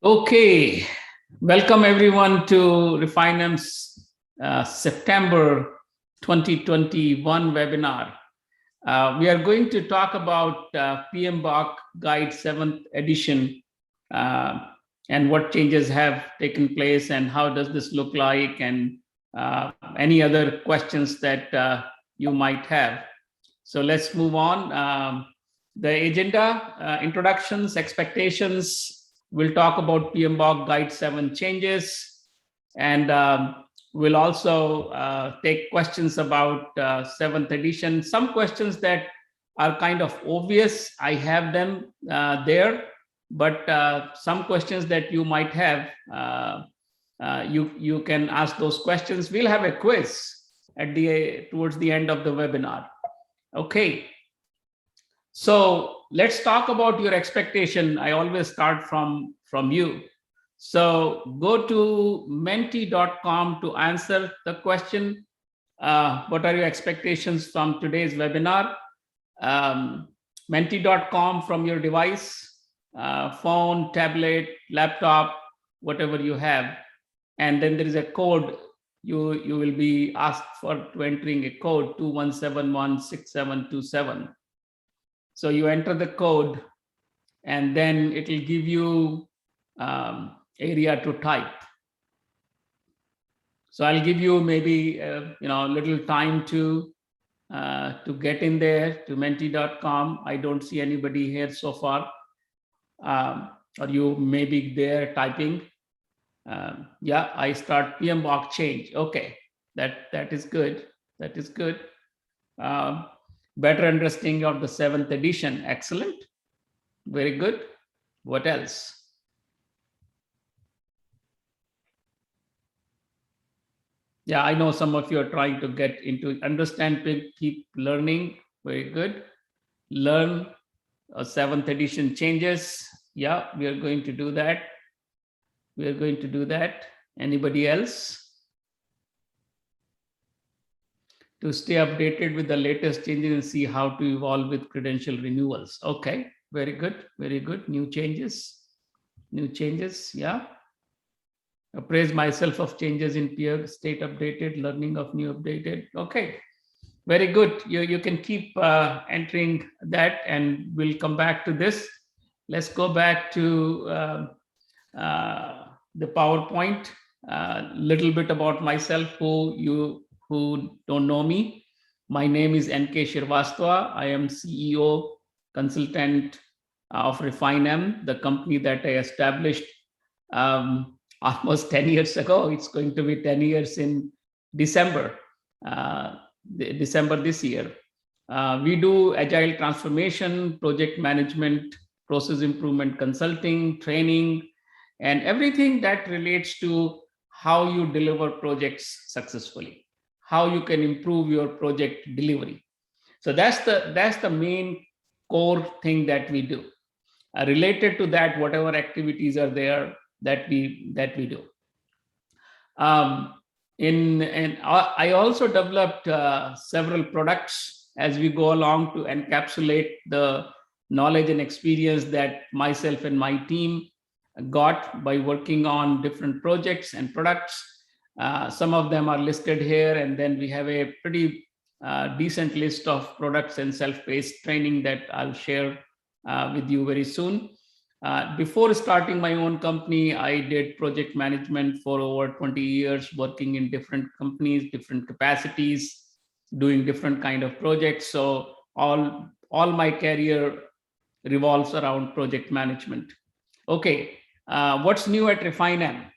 Okay, welcome everyone to RefineM's September 2021 webinar. We are going to talk about PMBOK Guide 7th edition and what changes have taken place and how does this look like, and any other questions that you might have. So let's move on. The agenda, introductions, expectations. We'll talk about PMBOK Guide 7 changes, and we'll also take questions about 7th edition. Some questions that are kind of obvious, I have them there, but some questions that you might have, you can ask those questions. We'll have a quiz at towards the end of the webinar. Okay. So let's talk about your expectation. I always start from you. So go to menti.com to answer the question. What are your expectations from today's webinar? Menti.com from your device, phone, tablet, laptop, whatever you have. And then there is a code. You will be asked to entering a code 21716727. So you enter the code, and then it will give you area to type. So I'll give you maybe a little time to get in there to menti.com. I don't see anybody here so far, or you may be there typing. Yeah, I start PMBOK change. Okay, that is good. That is good. Better understanding of the 7th edition. Excellent. Very good. What else? Yeah, I know some of you are trying to get into understand, keep learning. Very good. Learn 7th edition changes. Yeah, we are going to do that. We are going to do that. Anybody else? To stay updated with the latest changes and see how to evolve with credential renewals. Okay, very good, very good. New changes, yeah. Appraise myself of changes in peer state updated, learning of new updated. Okay, very good. You can keep entering that, and we'll come back to this. Let's go back to the PowerPoint. Little bit about myself, who don't know me. My name is N.K. Shrivastava. I am CEO, consultant of RefineM, the company that I established almost 10 years ago. It's going to be 10 years in December this year. We do agile transformation, project management, process improvement consulting, training, and everything that relates to how you deliver projects successfully, how you can improve your project delivery. So that's the main core thing that we do. Related to that, whatever activities are there that we do. And I also developed several products as we go along to encapsulate the knowledge and experience that myself and my team got by working on different projects and products. Some of them are listed here, and then we have a pretty decent list of products and self-paced training that I'll share with you very soon. Before starting my own company, I did project management for over 20 years, working in different companies, different capacities, doing different kind of projects. So all my career revolves around project management. Okay, what's new at RefineM?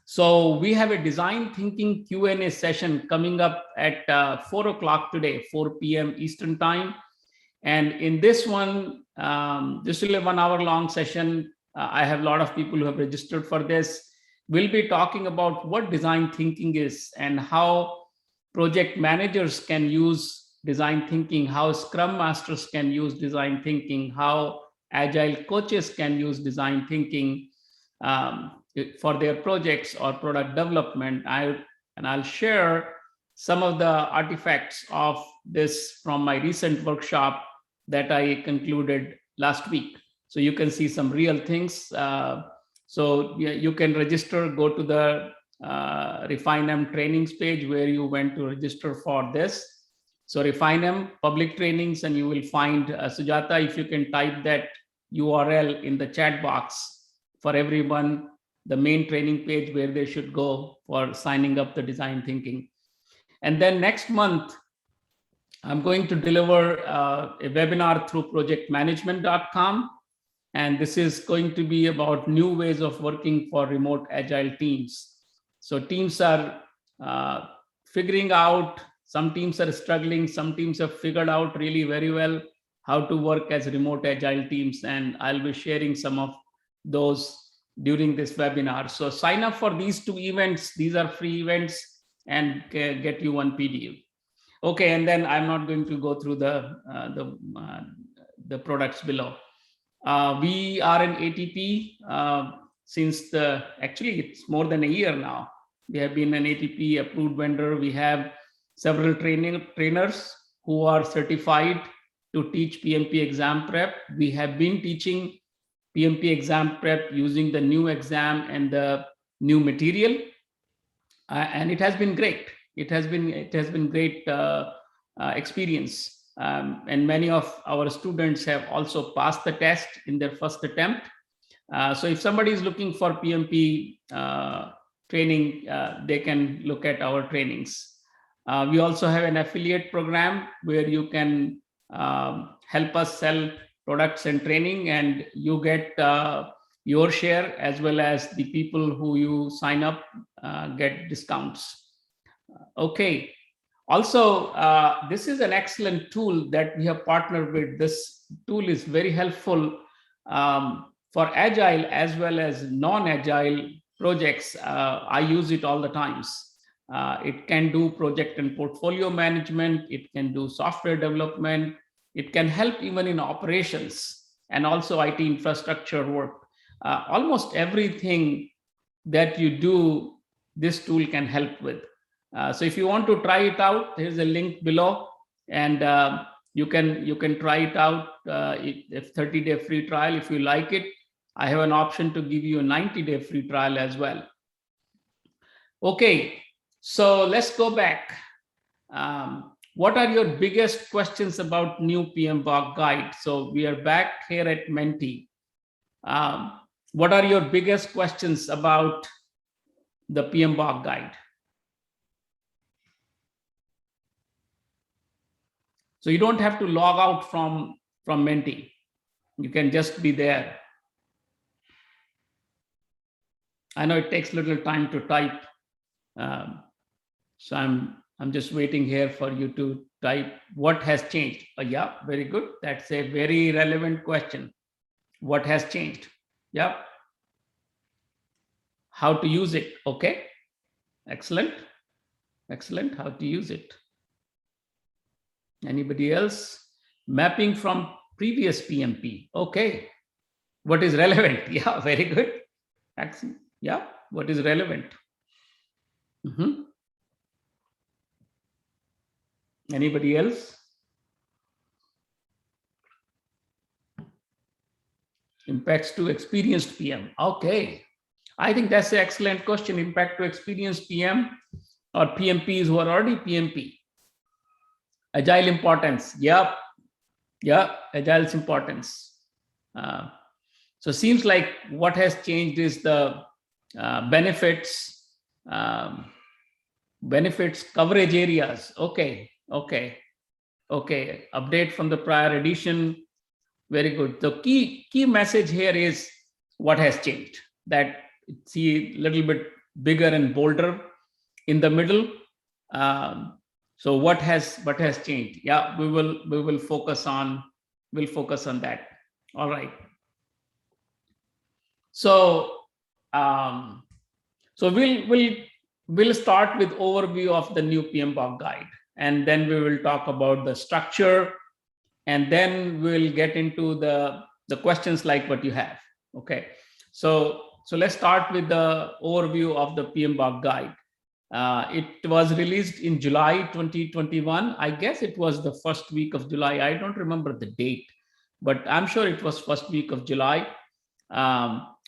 So we have a design thinking Q&A session coming up at 4 o'clock today, 4 p.m. Eastern time. And in this one, this will be a 1 hour long session. I have a lot of people who have registered for this. We'll be talking about what design thinking is and how project managers can use design thinking, how Scrum Masters can use design thinking, how Agile coaches can use design thinking for their projects or product development. I'll share some of the artifacts of this from my recent workshop that I concluded last week. So you can see some real things So you can register, go to the RefineM trainings page where you went to register for this. So RefineM public trainings, and you will find Sujata, if you can type that URL in the chat box for everyone, the main training page where they should go for signing up the design thinking. And then next month, I'm going to deliver a webinar through projectmanagement.com. And this is going to be about new ways of working for remote agile teams. So teams are figuring out, some teams are struggling, some teams have figured out really very well how to work as remote agile teams. And I'll be sharing some of those during this webinar. So sign up for these two events. These are free events and get you one PDF. Okay, and then I'm not going to go through the products below. We are an ATP since actually it's more than a year now. We have been an ATP approved vendor. We have several trainers who are certified to teach PMP exam prep. We have been teaching PMP exam prep using the new exam and the new material, and it has been great. It has been great experience, and many of our students have also passed the test in their first attempt. So if somebody is looking for PMP training, they can look at our trainings. We also have an affiliate program where you can help us sell products and training, and you get your share, as well as the people who you sign up get discounts. Okay. Also, this is an excellent tool that we have partnered with. This tool is very helpful for agile as well as non-agile projects. I use it all the times. It can do project and portfolio management. It can do software development. It can help even in operations and also IT infrastructure work. Almost everything that you do, this tool can help with. So if you want to try it out, here's a link below, and you can try it out. If 30-day free trial, if you like it, I have an option to give you a 90-day free trial as well. Okay, so let's go back. What are your biggest questions about new PMBOK guide? So we are back here at Menti. What are your biggest questions about the PMBOK guide? So you don't have to log out from Menti. You can just be there. I know it takes a little time to type. So I'm just waiting here for you to type what has changed. Yeah, very good. That's a very relevant question. What has changed? Yeah. How to use it? Okay. Excellent. Excellent. How to use it? Anybody else? Mapping from previous PMP. Okay. What is relevant? Yeah, very good. Excellent. Yeah. What is relevant? Anybody else? Impacts to experienced PM. Okay. I think that's an excellent question. Impact to experienced PM or PMPs who are already PMP. Agile importance. Yeah. Yeah. Agile's importance. So seems like what has changed is the benefits coverage areas. Okay. Okay. Okay. Update from the prior edition. Very good. The key message here is what has changed. That see a little bit bigger and bolder in the middle. So what has changed? Yeah, we will focus on that. All right. So we'll start with overview of the new PMBOK guide, and then we will talk about the structure, and then we'll get into the questions like what you have. Okay. So let's start with the overview of the PMBOK guide. It was released in July 2021. I guess it was the first week of July. I don't remember the date, but I'm sure it was first week of July.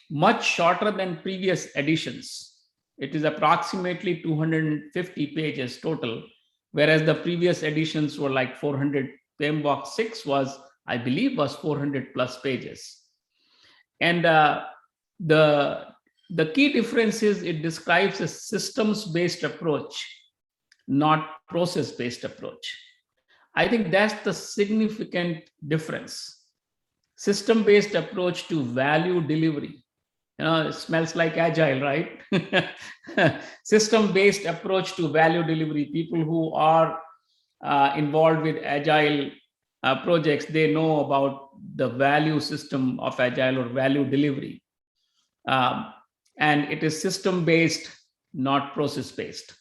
much shorter than previous editions. It is approximately 250 pages total, whereas the previous editions were like 400. PMBOK 6 was, I believe, was 400 plus pages. And the key difference is it describes a systems-based approach, not process-based approach. I think that's the significant difference. System-based approach to value delivery. It smells like agile, right? System-based approach to value delivery. People who are involved with agile projects, they know about the value system of agile or value delivery. And it is system-based, not process-based.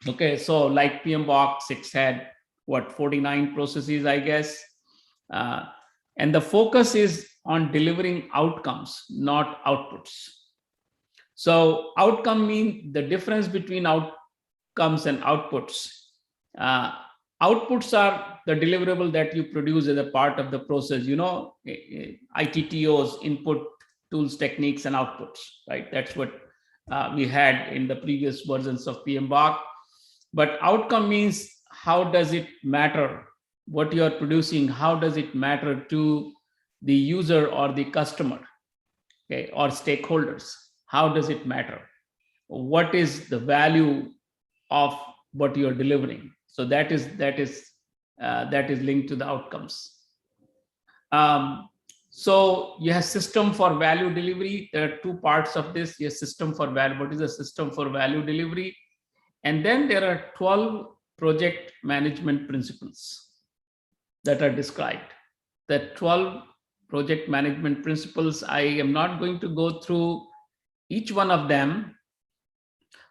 Okay, so like PMBOK 6 had, 49 processes, I guess. And the focus is on delivering outcomes, not outputs. So outcome means the difference between outcomes and outputs. Outputs are the deliverable that you produce as a part of the process, ITTOs, input, tools, techniques, and outputs, right? That's what we had in the previous versions of PMBOK. But outcome means how does it matter? What you are producing, how does it matter to the user or the customer, okay, or stakeholders? How does it matter? What is the value of what you are delivering? So that is linked to the outcomes. So you have system for value delivery. There are two parts of this. Your system for value. What is a system for value delivery? And then there are 12 project management principles that are described. The 12 project management principles, I am not going to go through each one of them,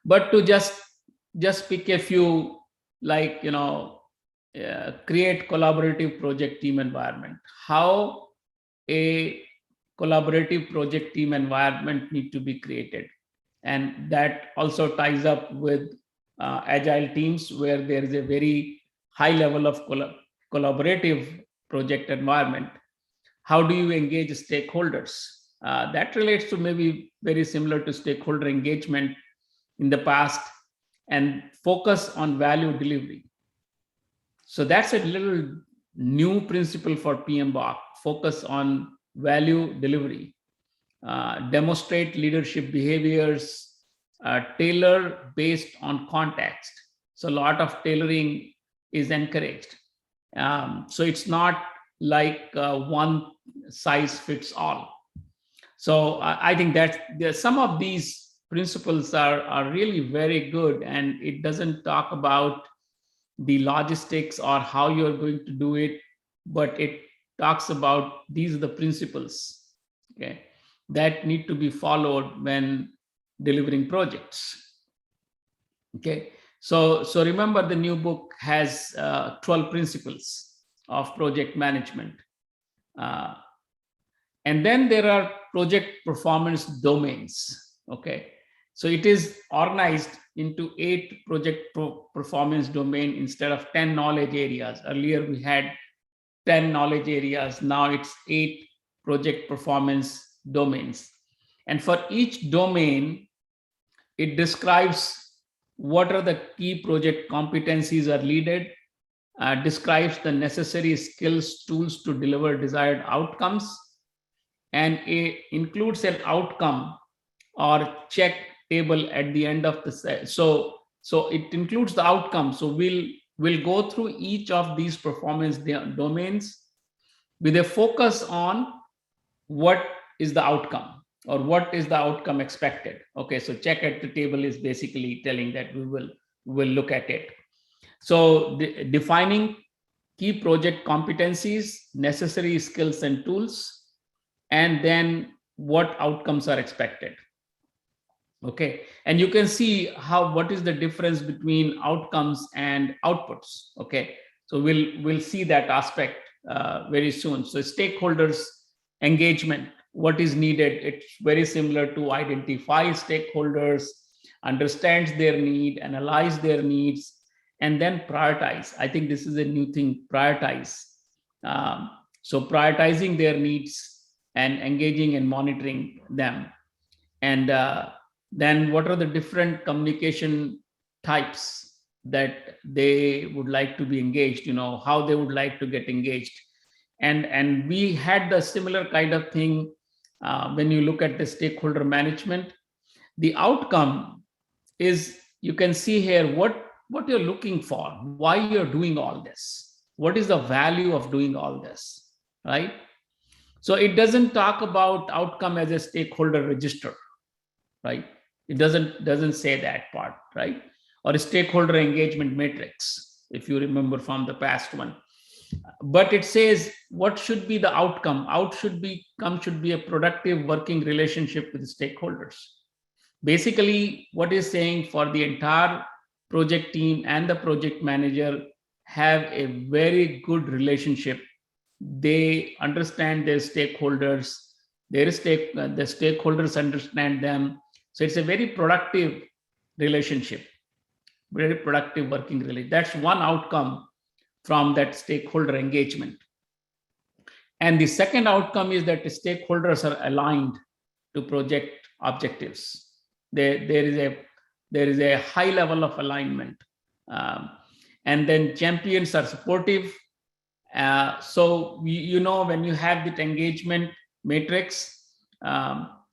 but to just pick a few, like, create collaborative project team environment. How a collaborative project team environment need to be created. And that also ties up with agile teams, where there is a very high level of collaborative project environment. How do you engage stakeholders? That relates to maybe very similar to stakeholder engagement in the past, and focus on value delivery. So that's a little new principle for PMBOK, focus on value delivery. Demonstrate leadership behaviors, tailor based on context. So a lot of tailoring is encouraged. So it's not like one size fits all. So I think that some of these principles are really very good, and it doesn't talk about the logistics or how you're going to do it, but it talks about these are the principles, okay, that need to be followed when delivering projects. Okay, so remember, the new book has 12 principles of project management. And then there are project performance domains. Okay, so it is organized into 8 project performance domain instead of 10 knowledge areas. Earlier we had 10 knowledge areas. Now it's 8 project performance domains. And for each domain, it describes what are the key project competencies are needed, describes the necessary skills, tools to deliver desired outcomes, and it includes an outcome or check table at the end of the set. So it includes the outcome. So we'll go through each of these performance domains with a focus on what is the outcome, or what is the outcome expected. Okay, so check at the table is basically telling that we will look at it. So defining key project competencies, necessary skills and tools, and then what outcomes are expected. Okay, and you can see what is the difference between outcomes and outputs. Okay, so we'll see that aspect very soon. So stakeholders engagement, what is needed? It's very similar to identify stakeholders, understands their need, analyze their needs, and then prioritize. I think this is a new thing, prioritize. So prioritizing their needs and engaging and monitoring them. And then what are the different communication types that they would like to be engaged, how they would like to get engaged. And we had the similar kind of thing when you look at the stakeholder management. The outcome is, you can see here what you're looking for, why you're doing all this, what is the value of doing all this, right? So it doesn't talk about outcome as a stakeholder register, right? It doesn't say that part, right? Or a stakeholder engagement matrix, if you remember from the past one. But it says what should be the outcome. Should be a productive working relationship with stakeholders. Basically, what is saying for the entire project team and the project manager have a very good relationship. They understand their stakeholders, the stakeholders understand them. So it's a very productive relationship, very productive working relationship. That's one outcome from that stakeholder engagement. And the second outcome is that the stakeholders are aligned to project objectives. There is a high level of alignment. And then champions are supportive. So when you have that engagement matrix,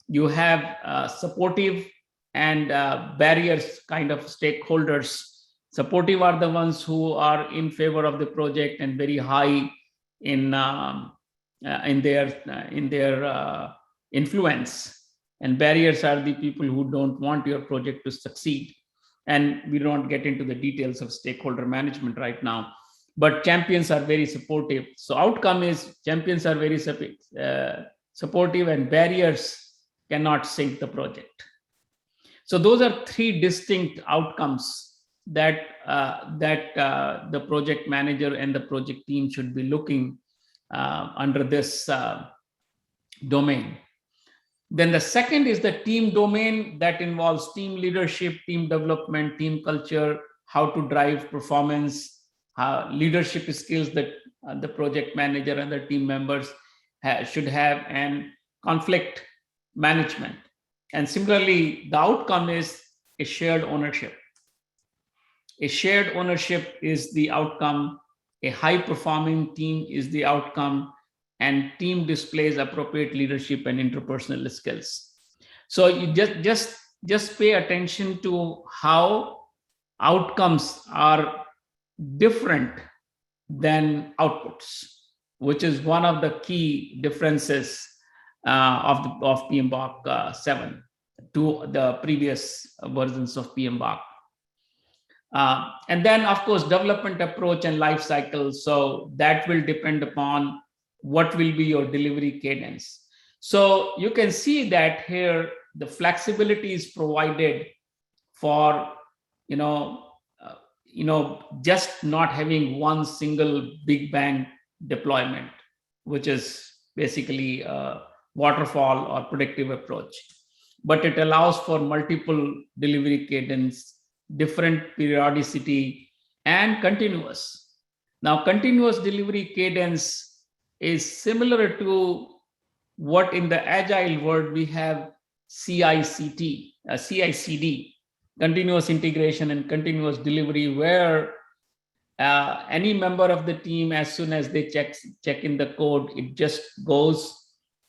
you have supportive and barriers kind of stakeholders. Supportive are the ones who are in favor of the project and very high in their influence. And barriers are the people who don't want your project to succeed. And we don't get into the details of stakeholder management right now. But champions are very supportive. So outcome is champions are very supportive, and barriers cannot sink the project. So those are three distinct outcomes that the project manager and the project team should be looking under this domain. Then the second is the team domain, that involves team leadership, team development, team culture, how to drive performance, leadership skills that the project manager and the team members should have, and conflict management. And similarly, the outcome is a shared ownership. A shared ownership is the outcome. A high-performing team is the outcome, and team displays appropriate leadership and interpersonal skills. So you just pay attention to how outcomes are different than outputs, which is one of the key differences of PMBOK 7 to the previous versions of PMBOK. And then, of course, development approach and life cycle. So that will depend upon what will be your delivery cadence. So you can see that here the flexibility is provided for just not having one single big bang deployment, which is basically a waterfall or predictive approach, but it allows for multiple delivery cadence, different periodicity, and continuous. Now, continuous delivery cadence is similar to what in the agile world we have CICD, continuous integration and continuous delivery, where any member of the team, as soon as they check in the code, it just goes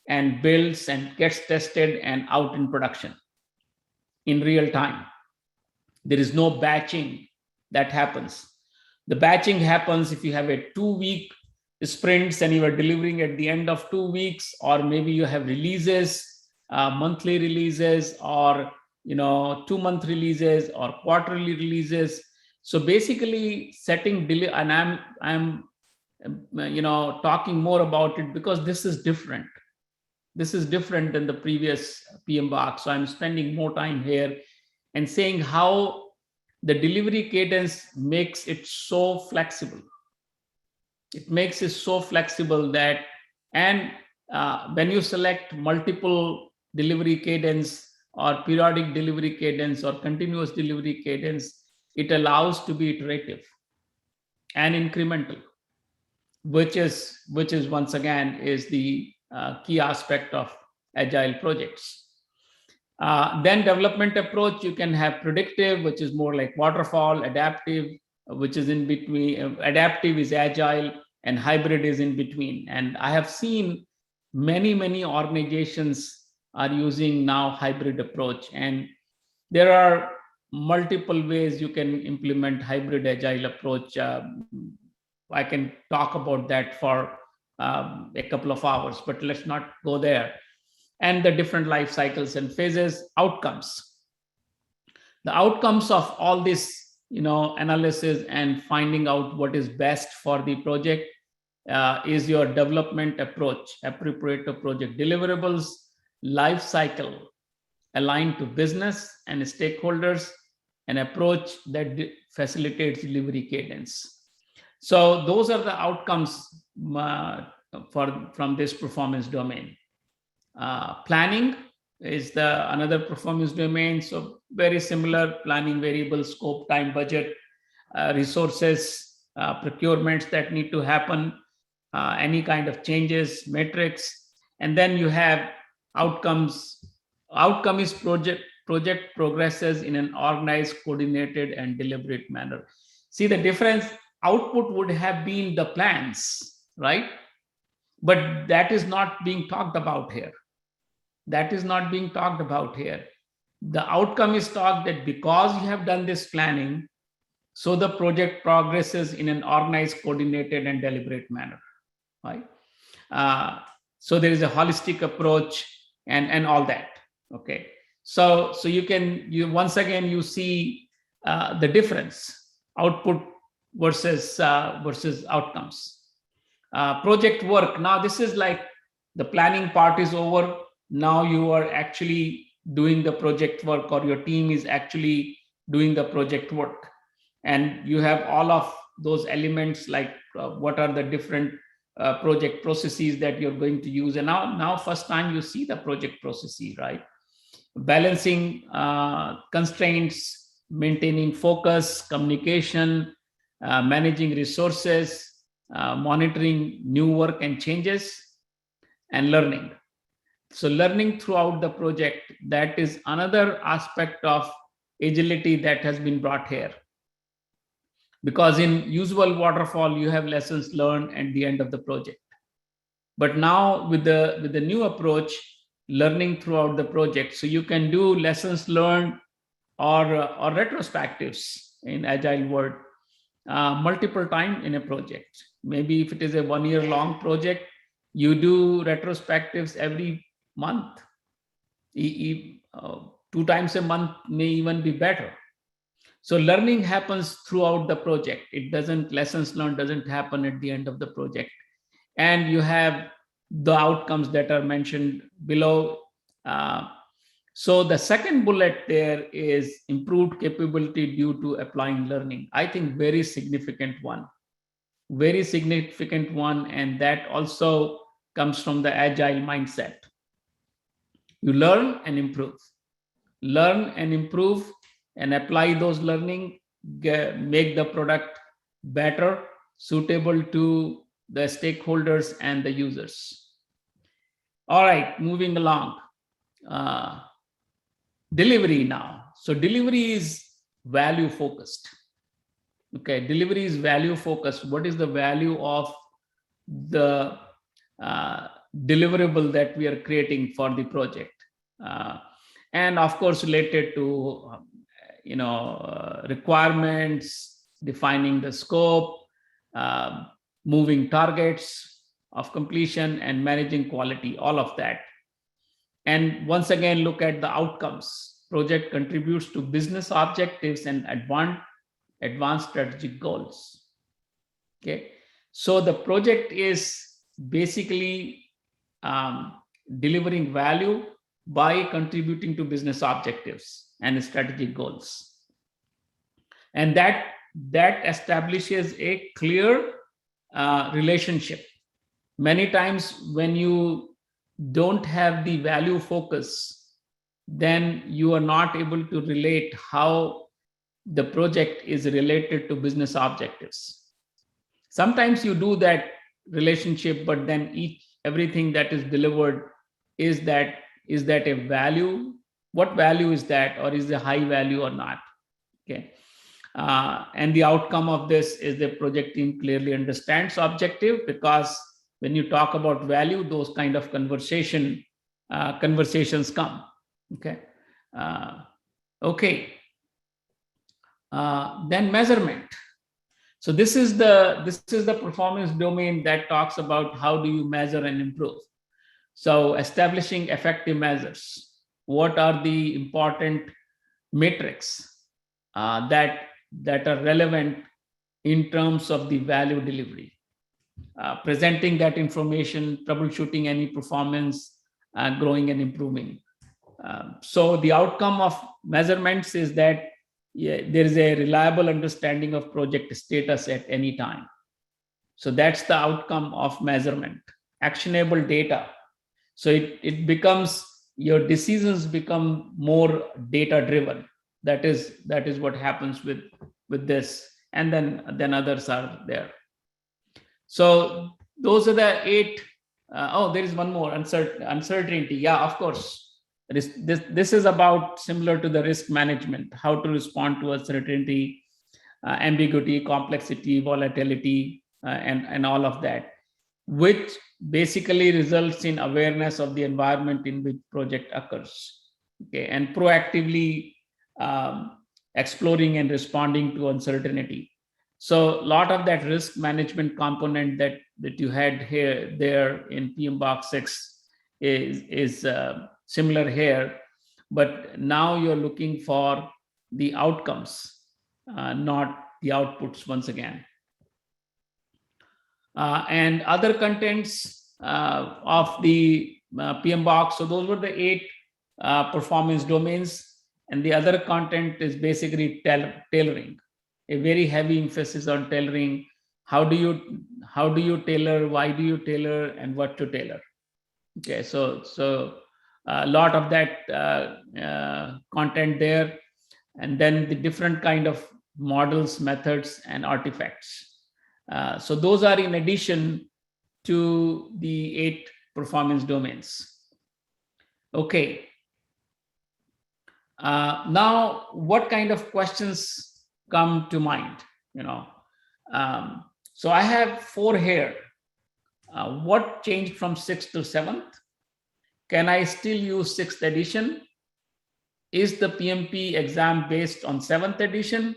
and builds and gets tested and out in production in real time. There is no batching that happens. The batching happens if you have a 2-week sprints and you are delivering at the end of 2 weeks, or maybe you have releases, monthly releases, or 2-month releases, or quarterly releases. So basically setting delay, and I'm talking more about it because this is different. This is different than the previous PMBOK. So I'm spending more time here and saying how the delivery cadence makes it so flexible. It makes it so flexible that, and when you select multiple delivery cadence or periodic delivery cadence or continuous delivery cadence, it allows to be iterative and incremental, which is once again is the key aspect of agile projects. Then development approach, you can have predictive, which is more like waterfall, adaptive, which is in between. Adaptive is agile, and hybrid is in between. And I have seen many organizations are using now hybrid approach, and there are multiple ways you can implement hybrid agile approach. I can talk about that for a couple of hours, but let's not go there. And the different life cycles and phases, outcomes. The outcomes of all this, analysis and finding out what is best for the project is your development approach, appropriate to project deliverables, life cycle aligned to business and stakeholders, an approach that facilitates delivery cadence. So those are the outcomes from this performance domain. Planning is another performance domain. So very similar: planning, variable, scope, time, budget, resources, procurements that need to happen, any kind of changes, metrics. And then you have outcomes. Outcome is project progresses in an organized, coordinated, and deliberate manner. See the difference? Output would have been the plans, right? But that is not being talked about here. That is not being talked about here. The outcome is talked that because you have done this planning, so the project progresses in an organized, coordinated, and deliberate manner, right? So there is a holistic approach and all that. Okay. So you once again, you see the difference, output versus outcomes. Project work. Now this is like the planning part is over. Now you are actually doing the project work, or your team is actually doing the project work. And you have all of those elements, like what are the different project processes that you're going to use. And now first time you see the project processes, right? Balancing constraints, maintaining focus, communication, managing resources, monitoring new work and changes, and learning. So learning throughout the project, that is another aspect of agility that has been brought here. Because in usual waterfall, you have lessons learned at the end of the project. But now with the new approach, learning throughout the project. So you can do lessons learned or retrospectives in agile world multiple times in a project. Maybe if it is a 1 year long project, you do retrospectives every month. 2 times a month may even be better. So learning happens throughout the project. Lessons learned doesn't happen at the end of the project. And you have the outcomes that are mentioned below. So the second bullet there is improved capability due to applying learning. I think very significant one. And that also comes from the agile mindset. You learn and improve. And apply those learning, make the product better, suitable to the stakeholders and the users. All right, moving along. Delivery now. So delivery is value focused. Okay, delivery is value focused. What is the value of the deliverable that we are creating for the project? And of course, related to requirements, defining the scope, moving targets of completion, and managing quality, all of that. And once again, look at the outcomes. Project contributes to business objectives and advanced strategic goals. Okay, so the project is basically delivering value by contributing to business objectives and strategic goals. And that establishes a clear relationship. Many times when you don't have the value focus, then you are not able to relate how the project is related to business objectives. Sometimes you do that relationship, but then everything that is delivered, is that a value? What value is that, or is it high value or not? Okay. And the outcome of this is the project team clearly understands objective, because when you talk about value, those kind of conversations come. Okay. Okay. Then measurement. So this is the performance domain that talks about how do you measure and improve. So establishing effective measures. What are the important metrics that are relevant in terms of the value delivery? Presenting that information, troubleshooting any performance, growing and improving. So the outcome of measurements is that there is a reliable understanding of project status at any time. So that's the outcome of measurement. Actionable data. So it becomes, your decisions become more data driven. That is what happens with this, and then others are there. So those are the 8. There is one more, uncertainty. Yeah, of course. This is about similar to the risk management, how to respond to uncertainty, ambiguity, complexity, volatility, and all of that, which basically results in awareness of the environment in which project occurs. Okay, and proactively exploring and responding to uncertainty. So a lot of that risk management component that you had there in PMBOK 6 is similar here, but now you're looking for the outcomes, not the outputs once again. And other contents of the PMBOK. So those were the 8 performance domains, and the other content is basically tailoring. A very heavy emphasis on tailoring. How do you tailor? Why do you tailor? And what to tailor? Okay, so a lot of that content there, and then the different kind of models, methods, and artifacts. So those are in addition to the 8 performance domains. Okay. Now, what kind of questions come to mind? So I have 4 here. What changed from 6th to 7th? Can I still use 6th edition? Is the PMP exam based on 7th edition?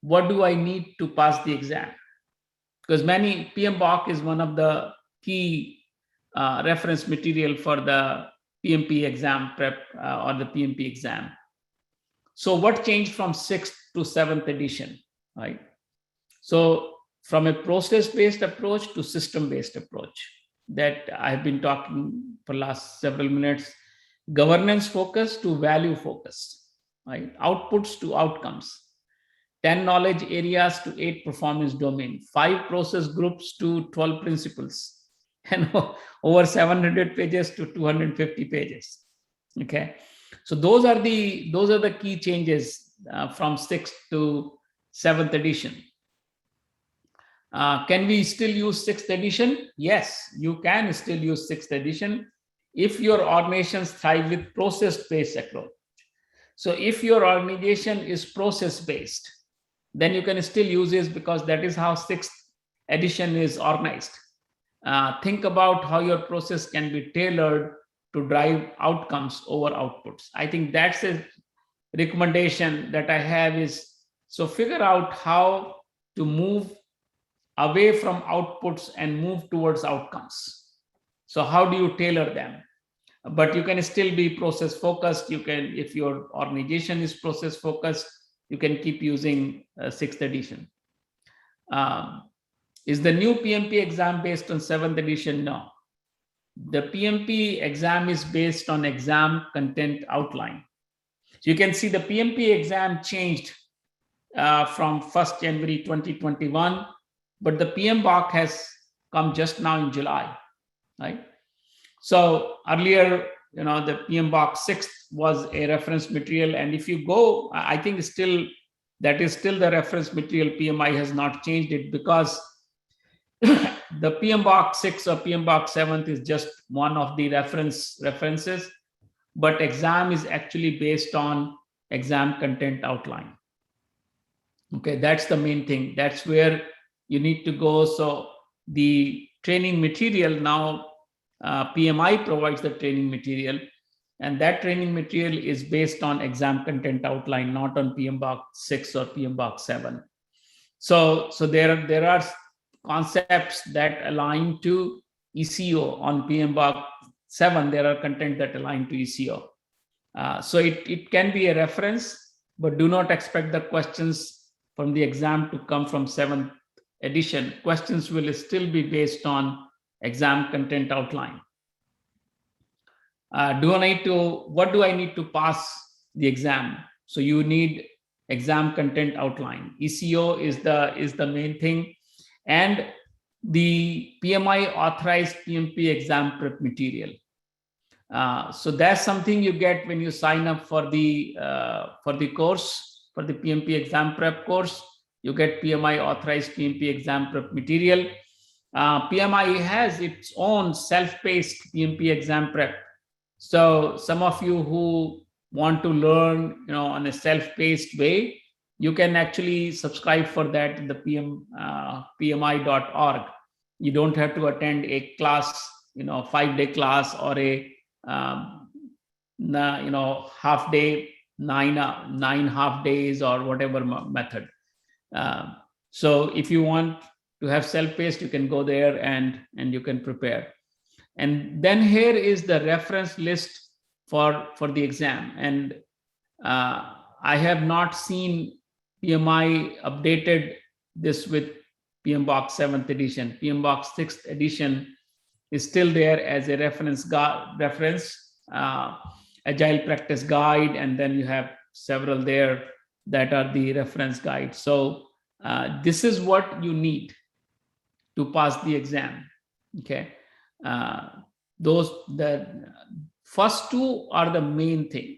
What do I need to pass the exam? Because PMBOK is one of the key reference material for the PMP exam prep or the PMP exam. So what changed from 6th to 7th edition, right? So from a process-based approach to system-based approach that I've been talking for last several minutes, governance focus to value focus, right? Outputs to outcomes, 10 knowledge areas to 8 performance domain, 5 process groups to 12 principles, and over 700 pages to 250 pages. Okay, so those are the key changes from 6th to 7th edition. Can we still use 6th edition? Yes, you can still use 6th edition if your organizations thrive with process-based approach. So if your organization is process-based, then you can still use this, because that is how 6th edition is organized. Think about how your process can be tailored to drive outcomes over outputs. I think that's a recommendation that I have is, so figure out how to move away from outputs and move towards outcomes. So how do you tailor them? But you can still be process focused. You can, if your organization is process focused, you can keep using 6th edition. Is the new PMP exam based on 7th edition? No. The PMP exam is based on exam content outline. So you can see the PMP exam changed from 1st January 2021, but the PMBOK has come just now in July, right? So earlier, the PMBOK 6th was a reference material, and if you go, I think that is still the reference material. PMI has not changed it, because the PMBOK 6 or PMBOK 7 is just one of the references, but exam is actually based on exam content outline. Okay, that's the main thing. That's where you need to go. So the training material now, PMI provides the training material, and that training material is based on exam content outline, not on PMBOK 6 or PMBOK 7. So there are concepts that align to ECO on PMBOK 7. There are content that align to ECO. So it can be a reference, but do not expect the questions from the exam to come from 7th edition. Questions will still be based on exam content outline. What do I need to pass the exam? So you need exam content outline. ECO is the main thing, and the PMI authorized PMP exam prep material. So that's something you get when you sign up for the course, for the PMP exam prep course. You get PMI authorized PMP exam prep material. PMI has its own self-paced PMP exam prep. So some of you who want to learn, on a self-paced way, you can actually subscribe for that in the PMI.org. You don't have to attend a class, 5-day class, or a half day, nine half days, or whatever method. So if you want to have self-paced, you can go there and you can prepare. And then here is the reference list for the exam. And I have not seen PMI updated this with PMBOK 7th edition. PMBOK 6th edition is still there as a reference agile practice guide, and then you have several there that are the reference guides. So this is what you need to pass the exam. Okay, the first two are the main thing.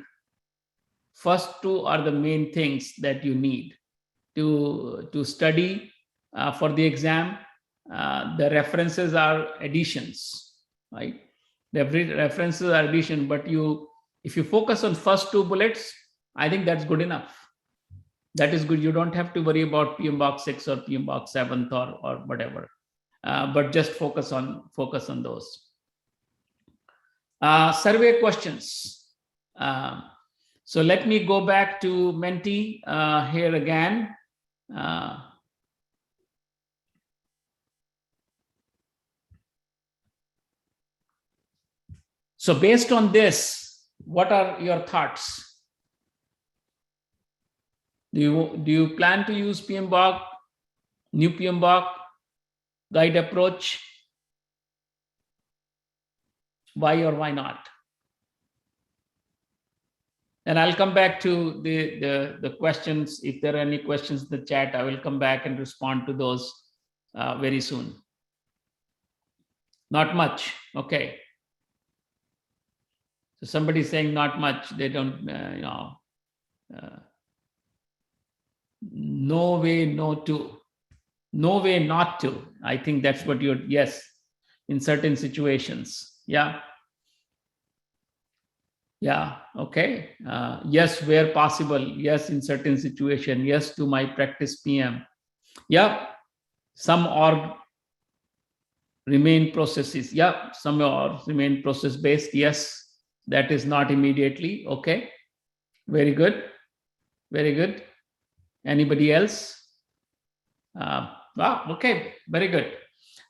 First two are the main things that you need to study for the exam. The references are additions, right? The references are addition, but if you focus on first two bullets, I think that's good enough. That is good. You don't have to worry about PMBOK 6 or PMBOK 7th or whatever, but just focus on those. Survey questions. So let me go back to Menti here again. So based on this, what are your thoughts? Do you plan to use PMBOK, new PMBOK guide approach? Why or why not? And I'll come back to the questions. If there are any questions in the chat, I will come back and respond to those very soon. Not much. Okay. So somebody's saying not much. They don't, no way, no way not to. I think that's what yes, in certain situations. Yeah. Yeah. Okay. Yes, where possible. Yes, in certain situation. Yes, to my practice PM. Yeah. Some org remain processes. Yeah. Some org remain process based. Yes. That is not immediately. Okay. Very good. Very good. Anybody else? Okay. Very good.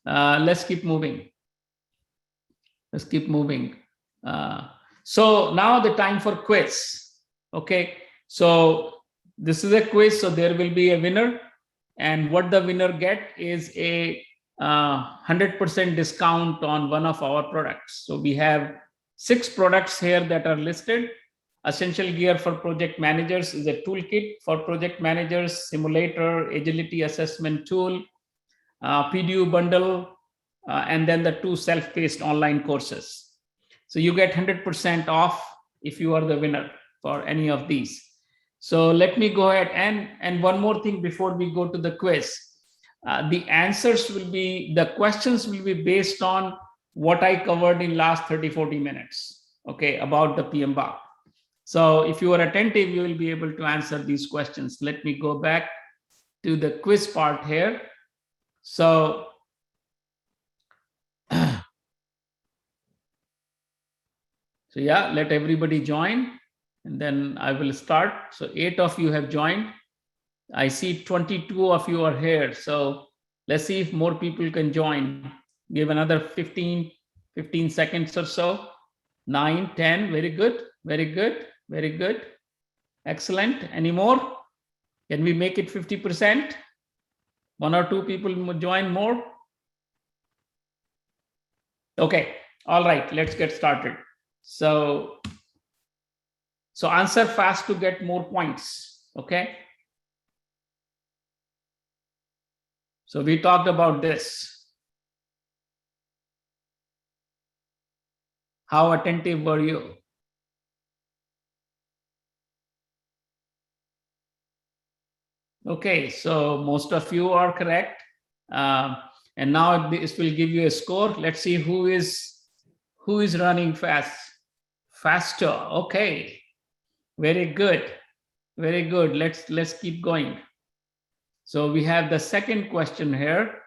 Let's keep moving. Let's keep moving. So now the time for quiz. Okay. So this is a quiz. So there will be a winner. And what the winner get is a 100% discount on one of our products. So we have 6 products here that are listed. Essential Gear for Project Managers is a toolkit for project managers, simulator, agility assessment tool, PDU bundle, and then the 2 self-paced online courses. So you get 100% off if you are the winner for any of these. So let me go ahead and one more thing before we go to the quiz. The answers will be, the questions will be based on what I covered in last 30-40 minutes, okay, about the PMBOK. So if you are attentive, you will be able to answer these questions. Let me go back to the quiz part here. So, so yeah, let everybody join and then I will start. So 8 of you have joined. I see 22 of you are here. So let's see if more people can join. Give another 15 seconds or so. 9, 10, very good, very good, very good. Excellent. Any more? Can we make it 50%? 1 or 2 people join more? Okay, all right, let's get started. So answer fast to get more points, okay? So we talked about this. How attentive were you? Okay, so most of you are correct. And now this will give you a score. Let's see who is running faster. Okay, very good, very good. Let's keep going. So we have the second question here.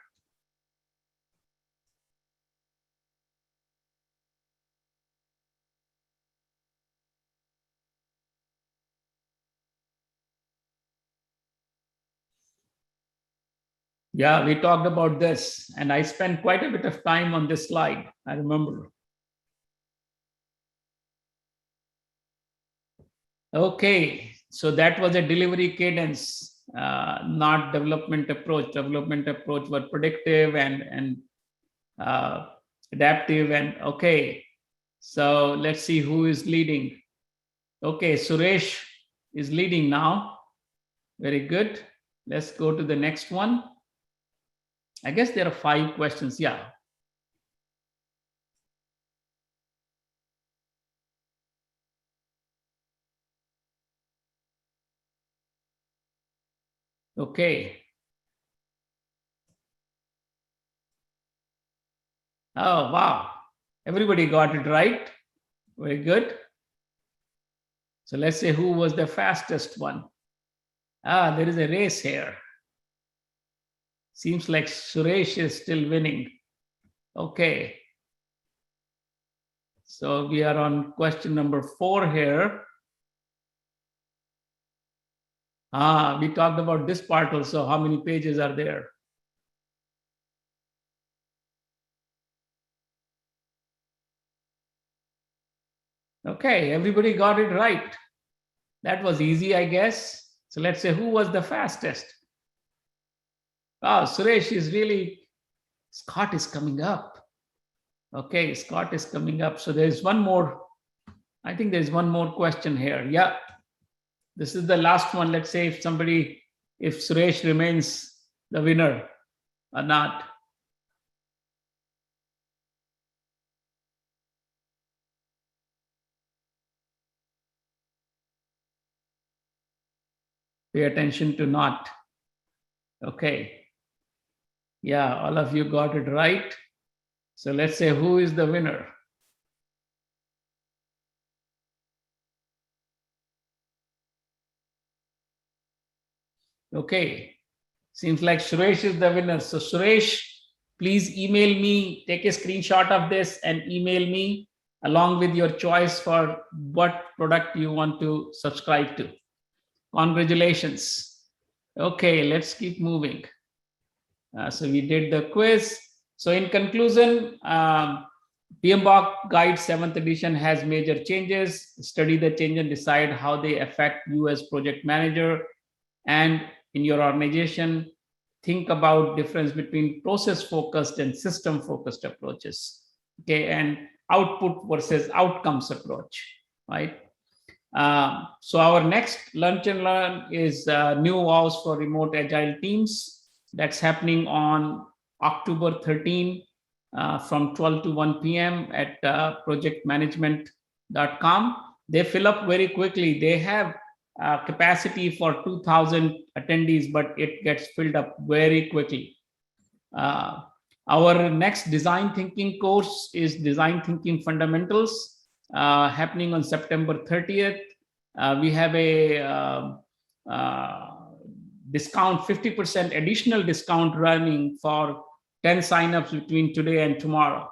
Yeah, we talked about this, and I spent quite a bit of time on this slide, I remember. Okay, so that was a delivery cadence, not development approach. Development approach were predictive and adaptive. And okay, so let's see who is leading. Okay, Suresh is leading now. Very good. Let's go to the next one. I guess there are 5 questions. Yeah. Okay. Oh, wow. Everybody got it right. Very good. So let's say who was the fastest one. There is a race here. Seems like Suresh is still winning. Okay. So we are on question number 4 here. We talked about this part also. How many pages are there? Okay, everybody got it right. That was easy, I guess. So let's say who was the fastest? Suresh is really, Scott is coming up. Okay, Scott is coming up. So there's one more. I think there's one more question here. Yeah, this is the last one. Let's say if Suresh remains the winner or not. Pay attention to not. Okay. Yeah, all of you got it right. So let's say who is the winner? Okay. Seems like Suresh is the winner. So Suresh, please email me, take a screenshot of this and email me along with your choice for what product you want to subscribe to. Congratulations. Okay, let's keep moving. So we did the quiz. So in conclusion, PMBOK Guide 7th edition has major changes. Study the change and decide how they affect you as project manager and in your organization. Think about difference between process focused and system focused approaches. Okay, and output versus outcomes approach, right? So our next lunch and learn is new hours for remote agile teams. That's happening on October 13 from 12 to 1 p.m. at projectmanagement.com. They fill up very quickly. They have capacity for 2,000 attendees, but it gets filled up very quickly. Our next design thinking course is Design Thinking Fundamentals, happening on September 30th. We have a discount, 50% additional discount running for 10 signups between today and tomorrow.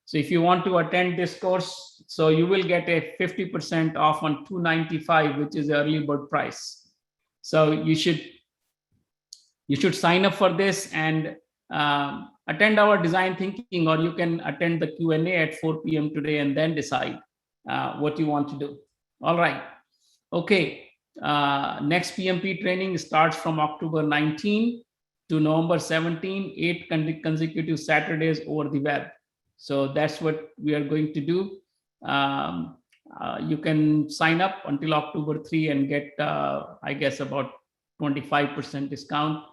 So if you want to attend this course, so you will get a 50% off on $295, which is the early bird price. So you should sign up for this and attend our design thinking, or you can attend the Q&A at 4 p.m. today and then decide what you want to do. All right. Okay. Next PMP training starts from October 19 to November 17, 8 consecutive Saturdays over the web. So that's what we are going to do. You can sign up until October 3 and get, I guess, about 25% discount.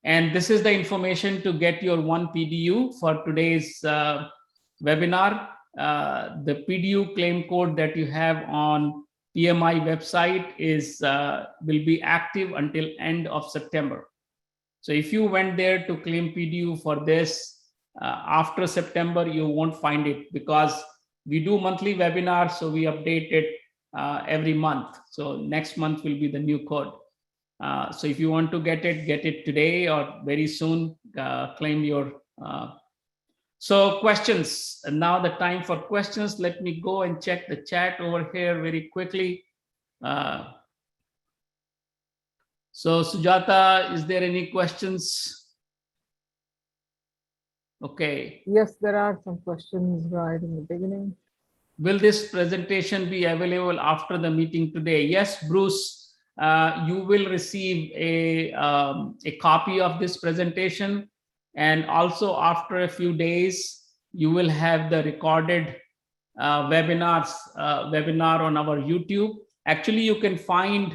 And this is the information to get your one PDU for today's webinar. The PDU claim code that you have on PMI website is will be active until end of September. So if you went there to claim PDU for this after September, you won't find it, because we do monthly webinars, so we update it every month. So next month will be the new code. So if you want to get it today or very soon, claim your. So questions, and now the time for questions. Let me go and check the chat over here very quickly. So Sujata, is there any questions? Okay. Yes, there are some questions right in the beginning. Will this presentation be available after the meeting today? Yes, Bruce, you will receive a copy of this presentation, and also after a few days, you will have the recorded webinar on our YouTube. Actually, you can find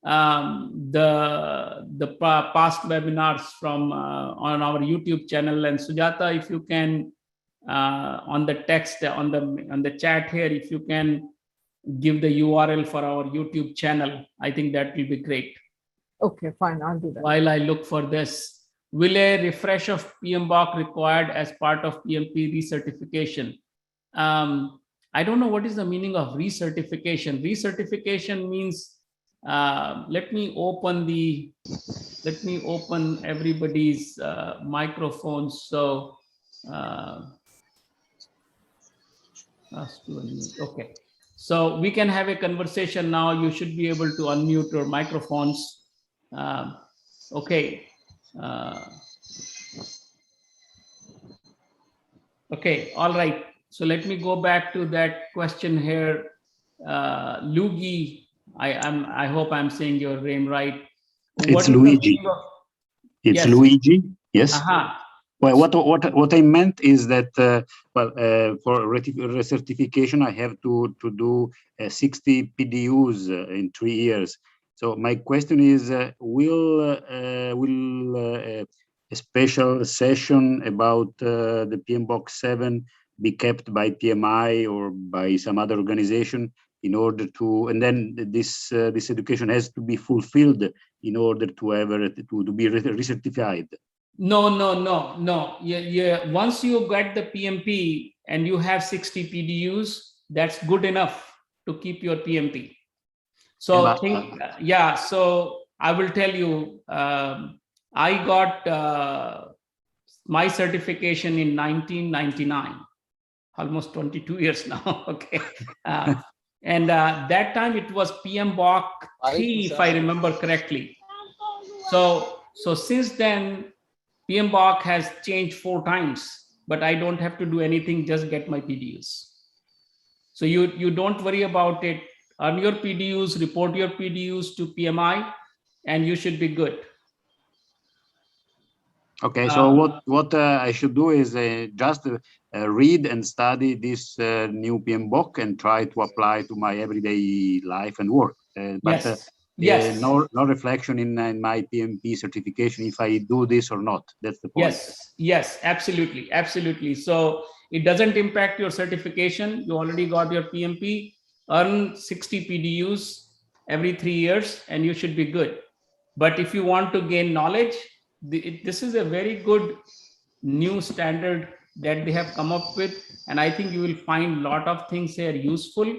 the past webinars from on our YouTube channel. And Sujata, if you can, on the text on the chat here, if you can give the URL for our YouTube channel, I think that will be great. Okay, fine, I'll do that. While I look for this, will a refresh of PMBOK required as part of PMP recertification? I don't know what is the meaning of recertification. Recertification means, let me open everybody's microphones. So okay, so we can have a conversation now. You should be able to unmute your microphones. Okay. Okay, all right. So let me go back to that question here. Luigi, I hope I'm saying your name right. It's Luigi. It's yes. Luigi. Yes. Well, what I meant is that for recertification, I have to do 60 PDUs in 3 years. So my question is, will a special session about the PMBOK 7 be kept by PMI or by some other organization in order to, and then this education has to be fulfilled in order to be recertified? No. Yeah. Once you get the PMP and you have 60 PDUs, that's good enough to keep your PMP. So so I will tell you, I got my certification in 1999, almost 22 years now. Okay. And that time it was PMBOK 3, if I remember correctly. So since then, PMBOK has changed 4 times, but I don't have to do anything, just get my PDUs. So you don't worry about it. Earn your PDUs, report your PDUs to PMI, and you should be good. Okay, so what I should do is just read and study this new PMBOK and try to apply to my everyday life and work. Yes. No reflection in my PMP certification if I do this or not. That's the point. Yes, absolutely. So it doesn't impact your certification. You already got your PMP. Earn 60 PDUs every 3 years, and you should be good. But if you want to gain knowledge, this is a very good new standard that they have come up with, and I think you will find a lot of things here useful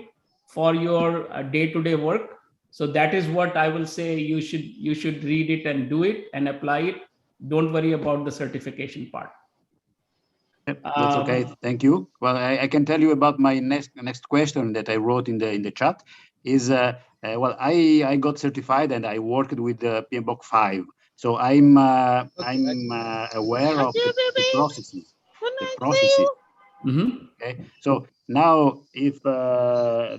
for your day-to-day work. So that is what I will say. You should read it and do it and apply it. Don't worry about the certification part. That's okay. Thank you. Well, I can tell you about my next question that I wrote in the chat. Is well, I got certified and I worked with PMBOK 5, so I'm aware of the processes. Okay, so now if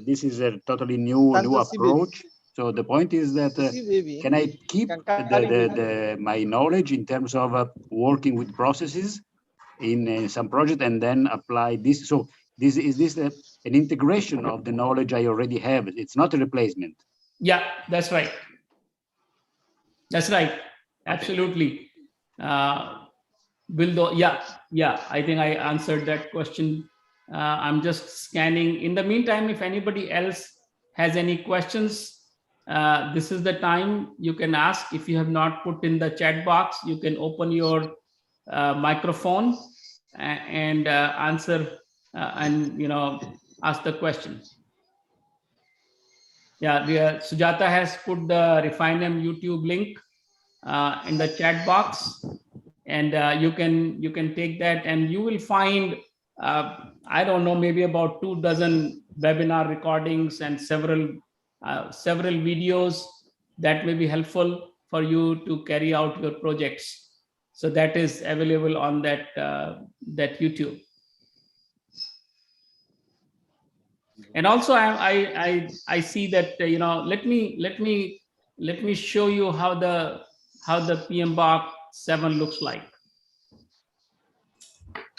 this is a totally new approach, so the point is that can I keep my knowledge in terms of working with processes in some project and then apply this? So is this an integration of the knowledge I already have? It's not a replacement. Yeah, that's right. That's right. Absolutely. Yeah, I think I answered that question. I'm just scanning. In the meantime, if anybody else has any questions, this is the time you can ask. If you have not put in the chat box, you can open your microphone and answer and ask the question. Yeah, Sujata has put the RefineM YouTube link in the chat box, and you can take that, and you will find I don't know, maybe about 24 webinar recordings and several videos that may be helpful for you to carry out your projects. So that is available on that YouTube. And also I see that let me show you how the PMBOK 7 looks like.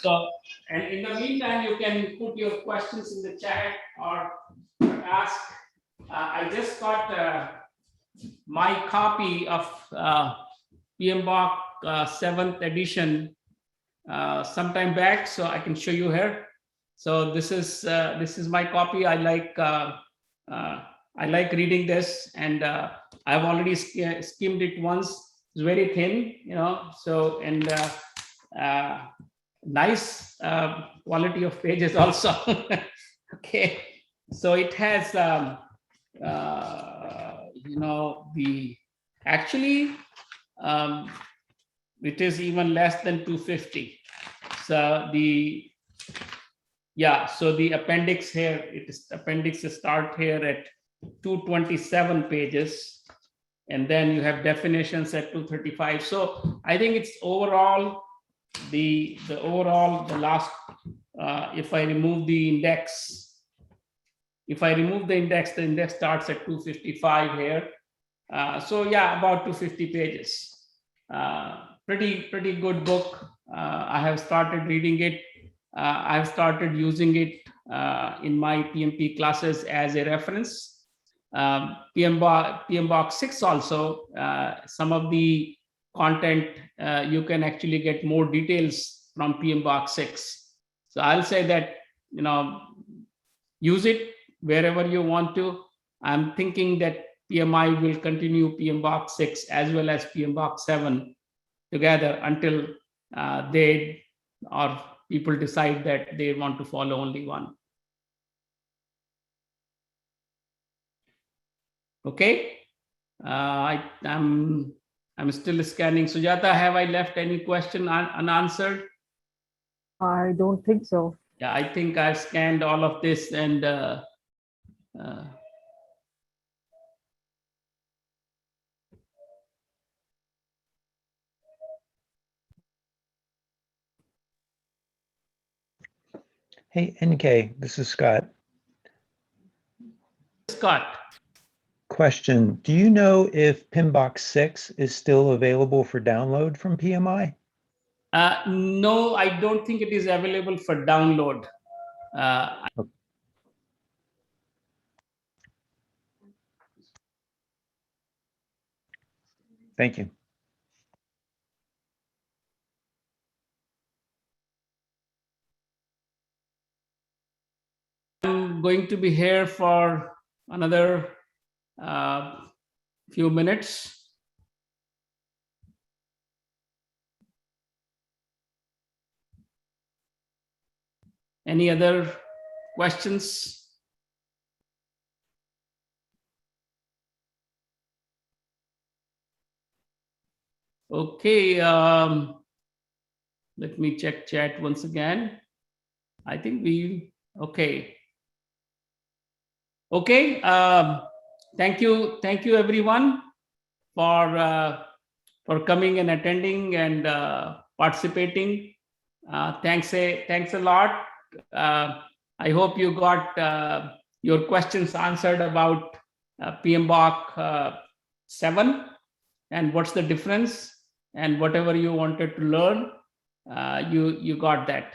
So, and in the meantime, you can put your questions in the chat or ask. I just got my copy of PMBOK 7th edition sometime back, so I can show you here. So this is my copy. I like reading this, and I've already skimmed it once. It's very thin, so, and nice quality of pages also. Okay, so it has actually it is even less than 250. So so the appendix here, appendix start here at 227 pages, and then you have definitions at 235. So I think it's overall the last if I remove the index, the index starts at 255 here. So yeah, about 250 pages. Pretty good book. I have started reading it. I've started using it in my PMP classes as a reference. PMBOK 6 also, some of the content you can actually get more details from PMBOK 6. So I'll say that, use it wherever you want to. I'm thinking that PMI will continue PMBOK 6 as well as PMBOK 7 together until they or people decide that they want to follow only one. Okay, I'm still scanning. Sujata, have I left any question unanswered? I don't think so. Yeah, I think I've scanned all of this, and Hey, NK, this is Scott. Scott. Question, do you know if PMBOK 6 is still available for download from PMI? No, I don't think it is available for download. Thank you. I'm going to be here for another few minutes. Any other questions? Okay, let me check chat once again. I think okay. Okay, thank you everyone for coming and attending and participating. Thanks a lot. I hope you got your questions answered about PMBOK 7 and what's the difference, and whatever you wanted to learn, you got that.